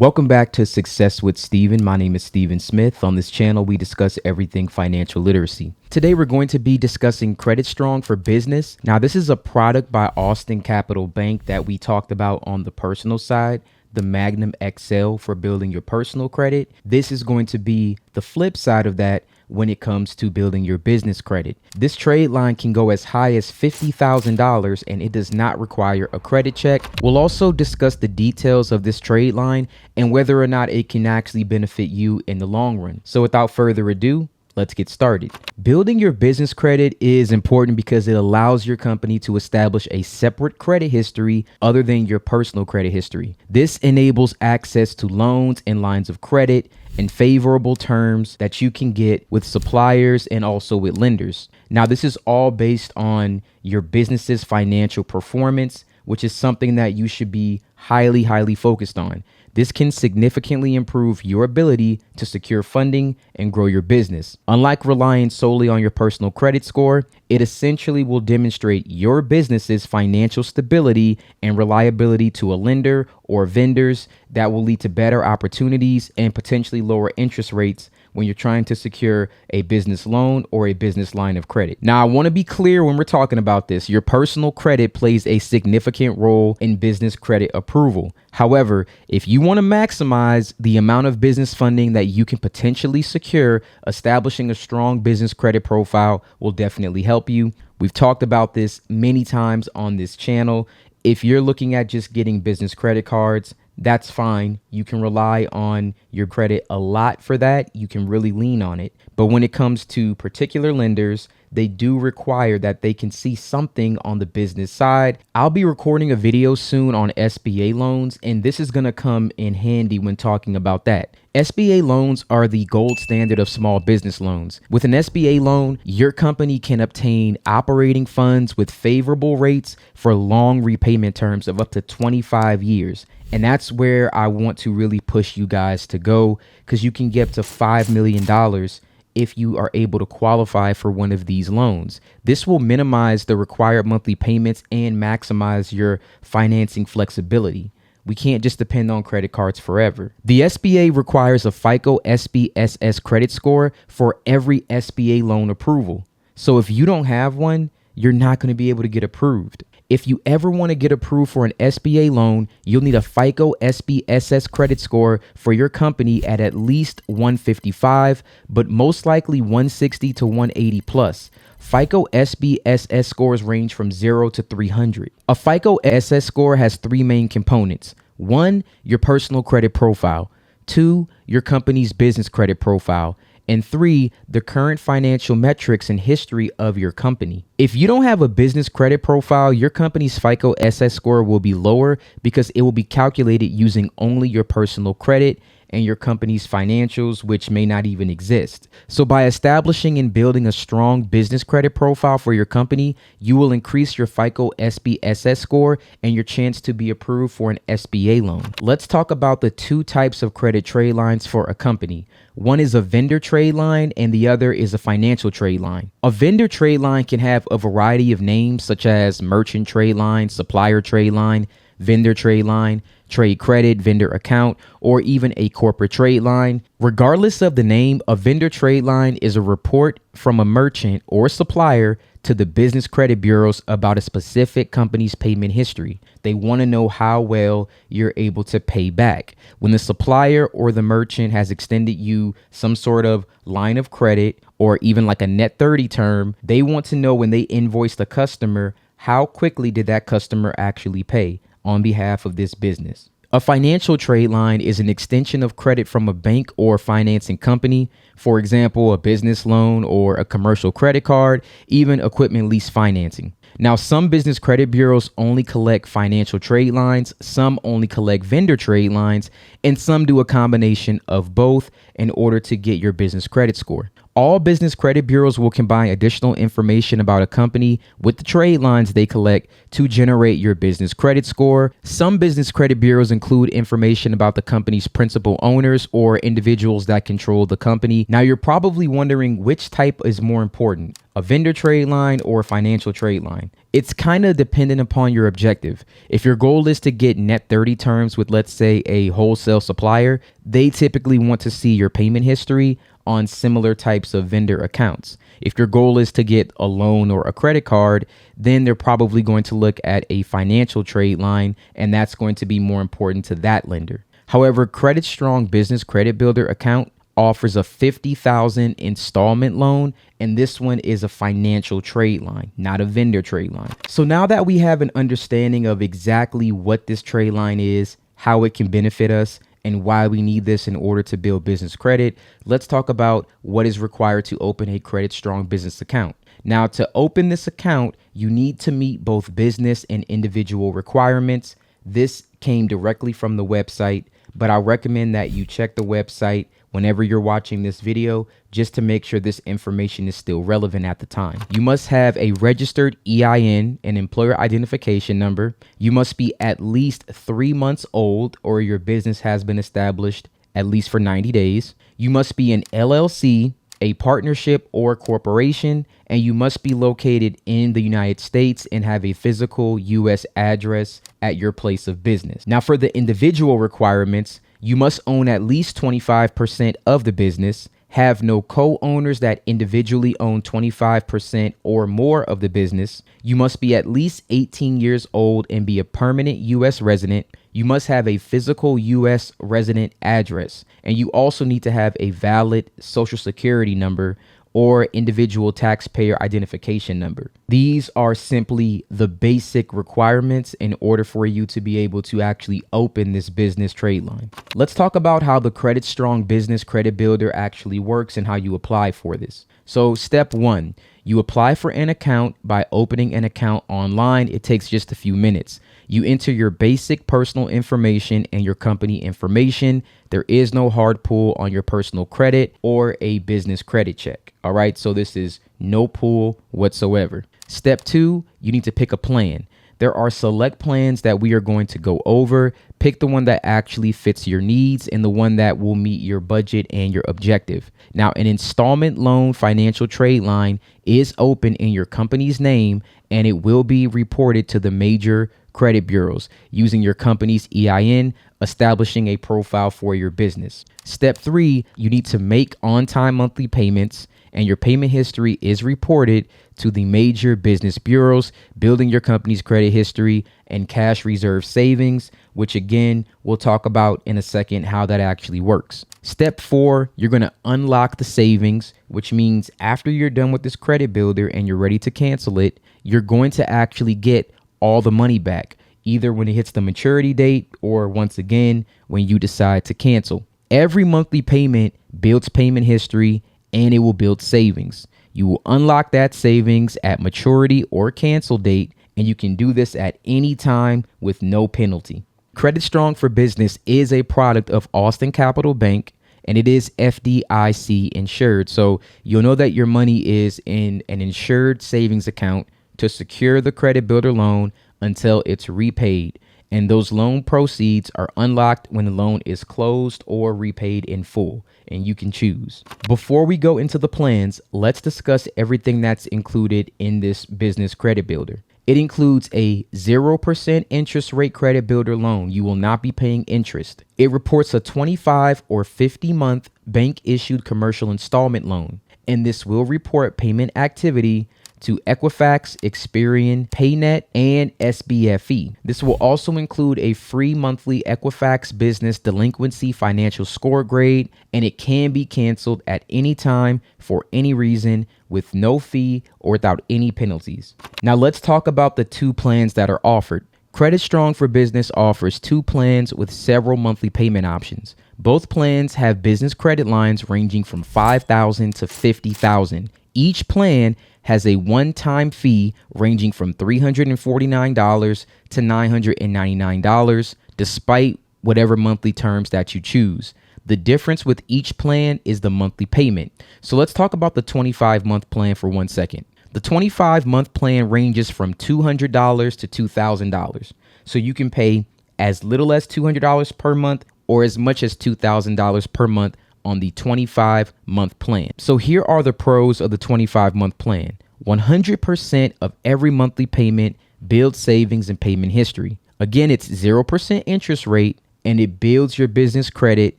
Welcome back to Success with Steven. My name is Steven Smith. On this channel, we discuss everything financial literacy. Today, we're going to be discussing CreditStrong for Business. Now, this is a product by Austin Capital Bank that we talked about on the personal side, the Magnum XL for building your personal credit. This is going to be the flip side of that when it comes to building your business credit. This trade line can go as high as $50,000 and it does not require a credit check. We'll also discuss the details of this trade line and whether or not it can actually benefit you in the long run. So without further ado, let's get started. Building your business credit is important because it allows your company to establish a separate credit history other than your personal credit history. This enables access to loans and lines of credit and favorable terms that you can get with suppliers and also with lenders. Now, this is all based on your business's financial performance, which is something that you should be highly focused on. This can significantly improve your ability to secure funding and grow your business. Unlike relying solely on your personal credit score, it essentially will demonstrate your business's financial stability and reliability to a lender or vendors that will lead to better opportunities and potentially lower interest rates when you're trying to secure a business loan or a business line of credit. Now, I want to be clear when we're talking about this. Your personal credit plays a significant role in business credit approval. However, if you want to maximize the amount of business funding that you can potentially secure, establishing a strong business credit profile will definitely help you. We've talked about this many times on this channel. If you're looking at just getting business credit cards, that's fine. You can rely on your credit a lot for that. You can really lean on it. But when it comes to particular lenders, they do require that they can see something on the business side. I'll be recording a video soon on SBA loans, and this is going to come in handy when talking about that. SBA loans are the gold standard of small business loans. With an SBA loan, your company can obtain operating funds with favorable rates for long repayment terms of up to 25 years. And that's where I want to really push you guys to go, because you can get up to $5 million if you are able to qualify for one of these loans. This will minimize the required monthly payments and maximize your financing flexibility. We can't just depend on credit cards forever. The SBA requires a FICO SBSS credit score for every SBA loan approval. So if you don't have one, you're not going to be able to get approved. If you ever want to get approved for an SBA loan, you'll need a FICO SBSS credit score for your company at least 155, but most likely 160 to 180 plus. FICO SBSS scores range from 0 to 300. A FICO SS score has three main components. 1, your personal credit profile. 2, your company's business credit profile. And 3, the current financial metrics and history of your company. If you don't have a business credit profile, your company's FICO SS score will be lower because it will be calculated using only your personal credit and your company's financials, which may not even exist. So by establishing and building a strong business credit profile for your company, you will increase your FICO SBSS score and your chance to be approved for an SBA loan. Let's talk about the two types of credit trade lines for a company. One is a vendor trade line and the other is a financial trade line. A vendor trade line can have a variety of names such as merchant trade line, supplier trade line, vendor trade line, trade credit, vendor account, or even a corporate trade line. Regardless of the name, a vendor trade line is a report from a merchant or supplier to the business credit bureaus about a specific company's payment history. They want to know how well you're able to pay back. When the supplier or the merchant has extended you some sort of line of credit or even like a net 30 term, they want to know when they invoice the customer, how quickly did that customer actually pay on behalf of this business. A financial trade line is an extension of credit from a bank or financing company. For example, a business loan or a commercial credit card, even equipment lease financing. Now, some business credit bureaus only collect financial trade lines, some only collect vendor trade lines, and some do a combination of both in order to get your business credit score. All business credit bureaus will combine additional information about a company with the trade lines they collect to generate your business credit score. Some business credit bureaus include information about the company's principal owners or individuals that control the company. Now, you're probably wondering which type is more important, a vendor trade line or a financial trade line. It's kind of dependent upon your objective. If your goal is to get net 30 terms with, let's say, a wholesale supplier, they typically want to see your payment history on similar types of vendor accounts. If your goal is to get a loan or a credit card, then they're probably going to look at a financial trade line, and that's going to be more important to that lender. However, CreditStrong Business Credit Builder account offers a $50,000 installment loan, and this one is a financial trade line, not a vendor trade line. So now that we have an understanding of exactly what this trade line is, how it can benefit us, and why we need this in order to build business credit, let's talk about what is required to open a CreditStrong business account. Now, to open this account, you need to meet both business and individual requirements. This came directly from the website, but I recommend that you check the website whenever you're watching this video, just to make sure this information is still relevant at the time. You must have a registered EIN, an employer identification number. You must be at least 3 months old, or your business has been established at least for 90 days. You must be an LLC, a partnership or corporation, and you must be located in the United States and have a physical U.S. address at your place of business. Now, for the individual requirements, you must own at least 25% of the business, have no co-owners that individually own 25% or more of the business. You must be at least 18 years old and be a permanent U.S. resident. You must have a physical U.S. resident address, and you also need to have a valid Social Security number or individual taxpayer identification number. These are simply the basic requirements in order for you to be able to actually open this business trade line. Let's talk about how the CreditStrong Business Credit Builder actually works and how you apply for this. So step 1, you apply for an account by opening an account online. It takes just a few minutes. You enter your basic personal information and your company information. There is no hard pull on your personal credit or a business credit check. All right, so this is no pull whatsoever. Step 2, you need to pick a plan. There are select plans that we are going to go over. Pick the one that actually fits your needs and the one that will meet your budget and your objective. Now, an installment loan financial trade line is open in your company's name, and it will be reported to the major credit bureaus using your company's EIN, establishing a profile for your business. Step 3, you need to make on-time monthly payments, and your payment history is reported to the major business bureaus, building your company's credit history and cash reserve savings, which again, we'll talk about in a second how that actually works. Step 4, you're going to unlock the savings, which means after you're done with this credit builder and you're ready to cancel it, you're going to actually get all the money back, either when it hits the maturity date or once again, when you decide to cancel. Every monthly payment builds payment history and it will build savings. You will unlock that savings at maturity or cancel date, and you can do this at any time with no penalty. CreditStrong for Business is a product of Austin Capital Bank, and it is FDIC insured. So you'll know that your money is in an insured savings account to secure the credit builder loan until it's repaid. And those loan proceeds are unlocked when the loan is closed or repaid in full, and you can choose. Before we go into the plans, let's discuss everything that's included in this business credit builder. It includes a 0% interest rate credit builder loan. You will not be paying interest. It reports a 25 or 50-month bank issued commercial installment loan, and this will report payment activity to Equifax, Experian, PayNet, and SBFE. This will also include a free monthly Equifax business delinquency financial score grade, and it can be canceled at any time for any reason with no fee or without any penalties. Now let's talk about the 2 plans that are offered. CreditStrong for Business offers 2 plans with several monthly payment options. Both plans have business credit lines ranging from $5,000 to $50,000. Each plan has a one-time fee ranging from $349 to $999, despite whatever monthly terms that you choose. The difference with each plan is the monthly payment. So let's talk about the 25-month plan for 1 second. The 25-month plan ranges from $200 to $2,000. So you can pay as little as $200 per month or as much as $2,000 per month on the 25-month plan. So here are the pros of the 25-month plan. 100% of every monthly payment builds savings and payment history. Again, it's 0% interest rate and it builds your business credit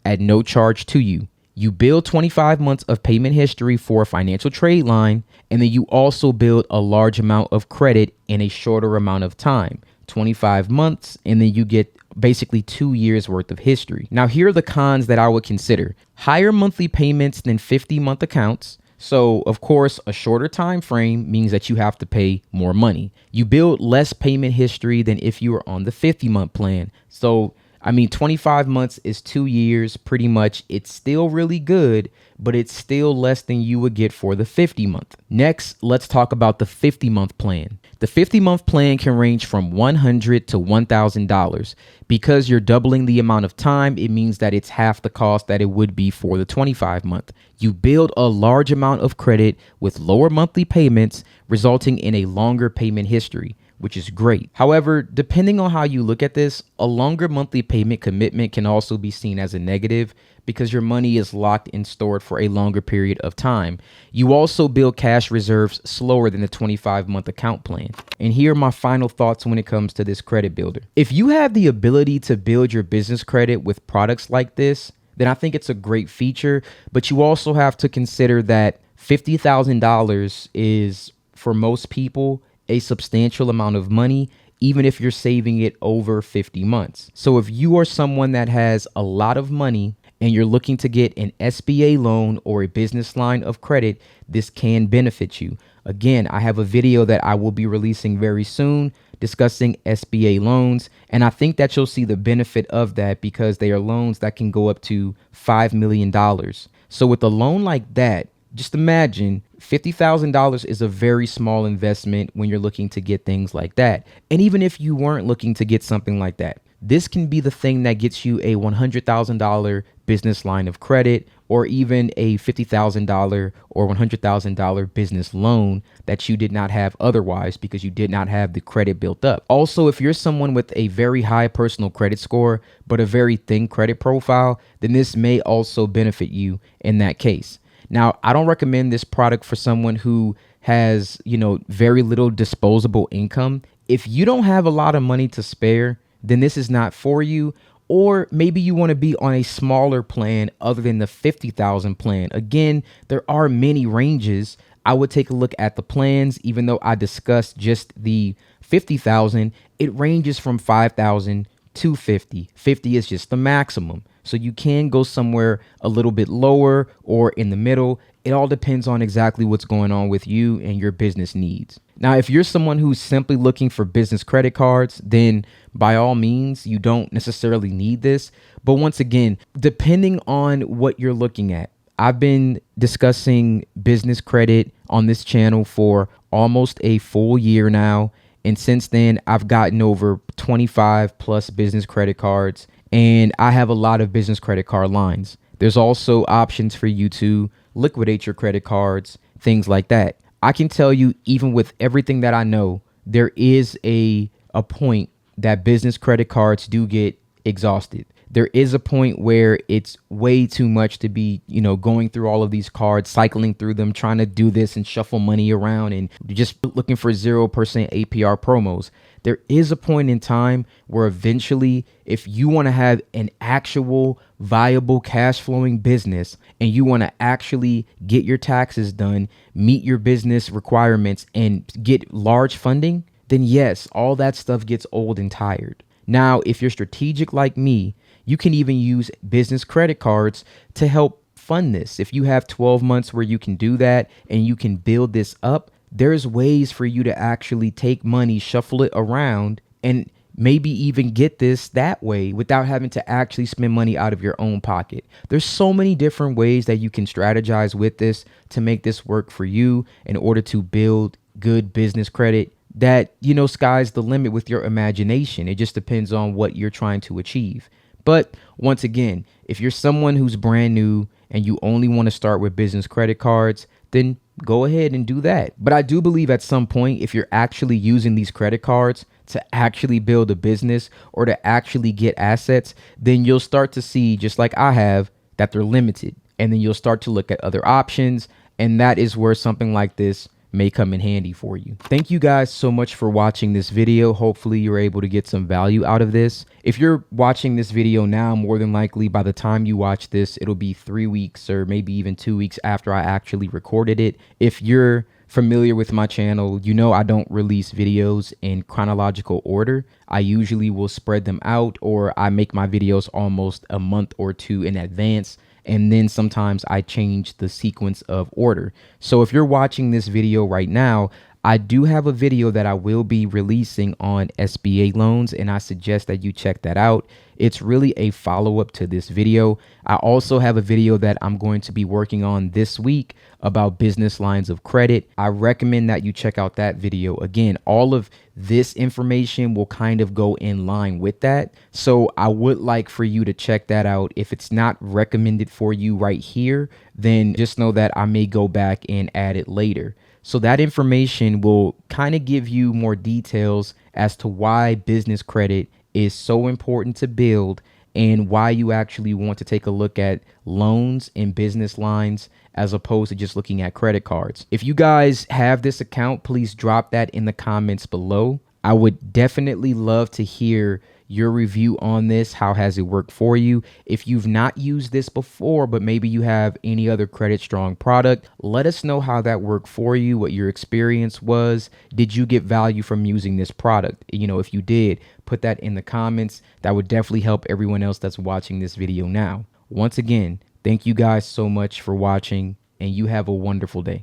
at no charge to you. You build 25 months of payment history for a financial trade line, and then you also build a large amount of credit in a shorter amount of time, 25 months, and then you get basically 2 years worth of history. Now, here are the cons that I would consider. Higher monthly payments than 50-month accounts. So, of course, a shorter time frame means that you have to pay more money. You build less payment history than if you were on the 50-month plan. So, 25 months is 2 years pretty much. It's still really good, but it's still less than you would get for the 50-month. Next, let's talk about the 50-month plan. The 50-month plan can range from $100 to $1,000. Because you're doubling the amount of time, it means that it's half the cost that it would be for the 25-month. You build a large amount of credit with lower monthly payments, resulting in a longer payment history, which is great. However, depending on how you look at this, a longer monthly payment commitment can also be seen as a negative because your money is locked and stored for a longer period of time. You also build cash reserves slower than the 25-month account plan. And here are my final thoughts when it comes to this credit builder. If you have the ability to build your business credit with products like this, then I think it's a great feature, but you also have to consider that $50,000 is, for most people, a substantial amount of money, even if you're saving it over 50 months. So if you are someone that has a lot of money and you're looking to get an SBA loan or a business line of credit, this can benefit you. Again, I have a video that I will be releasing very soon discussing SBA loans, and I think that you'll see the benefit of that because they are loans that can go up to $5 million. So with a loan like that, just imagine $50,000 is a very small investment when you're looking to get things like that. And even if you weren't looking to get something like that, this can be the thing that gets you a $100,000 business line of credit or even a $50,000 or $100,000 business loan that you did not have otherwise because you did not have the credit built up. Also, if you're someone with a very high personal credit score but a very thin credit profile, then this may also benefit you in that case. Now, I don't recommend this product for someone who has, very little disposable income. If you don't have a lot of money to spare, then this is not for you. Or maybe you want to be on a smaller plan other than the 50,000 plan. Again, there are many ranges. I would take a look at the plans, even though I discussed just the 50,000, it ranges from 5,000 to 50. 50 is just the maximum. So you can go somewhere a little bit lower or in the middle. It all depends on exactly what's going on with you and your business needs. Now, if you're someone who's simply looking for business credit cards, then by all means, you don't necessarily need this. But once again, depending on what you're looking at, I've been discussing business credit on this channel for almost a full year now. And since then, I've gotten over 25 plus business credit cards, and I have a lot of business credit card lines. There's also options for you to liquidate your credit cards, things like that. I can tell you, even with everything that I know, there is a point that business credit cards do get exhausted. There is a point where it's way too much to be, going through all of these cards, cycling through them, trying to do this and shuffle money around and just looking for 0% APR promos. There is a point in time where eventually, if you want to have an actual viable cash flowing business and you want to actually get your taxes done, meet your business requirements and get large funding, then yes, all that stuff gets old and tired. Now, if you're strategic like me, you can even use business credit cards to help fund this. If you have 12 months where you can do that and you can build this up, there's ways for you to actually take money, shuffle it around, and maybe even get this that way without having to actually spend money out of your own pocket. There's so many different ways that you can strategize with this to make this work for you in order to build good business credit that, sky's the limit with your imagination. It just depends on what you're trying to achieve. But once again, if you're someone who's brand new and you only want to start with business credit cards, then go ahead and do that. But I do believe at some point, if you're actually using these credit cards to actually build a business or to actually get assets, then you'll start to see, just like I have, that they're limited. And then you'll start to look at other options. And that is where something like this may come in handy for you. Thank you guys so much for watching this video. Hopefully you're able to get some value out of this. If you're watching this video now, more than likely by the time you watch this, it'll be 3 weeks or maybe even 2 weeks after I actually recorded it. If you're familiar with my channel, you know I don't release videos in chronological order. I usually will spread them out, or I make my videos almost a month or two in advance. And then sometimes I change the sequence of order. So if you're watching this video right now, I do have a video that I will be releasing on SBA loans, and I suggest that you check that out. It's really a follow-up to this video. I also have a video that I'm going to be working on this week about business lines of credit. I recommend that you check out that video. Again, all of this information will kind of go in line with that. So I would like for you to check that out. If it's not recommended for you right here, then just know that I may go back and add it later. So that information will kind of give you more details as to why business credit is so important to build and why you actually want to take a look at loans and business lines as opposed to just looking at credit cards. If you guys have this account, please drop that in the comments below. I would definitely love to hear your review on this. How has it worked for you? If you've not used this before, but maybe you have any other CreditStrong product, let us know how that worked for you, what your experience was. Did you get value from using this product? You know, if you did, put that in the comments. That would definitely help everyone else that's watching this video now. Once again, thank you guys so much for watching, and you have a wonderful day.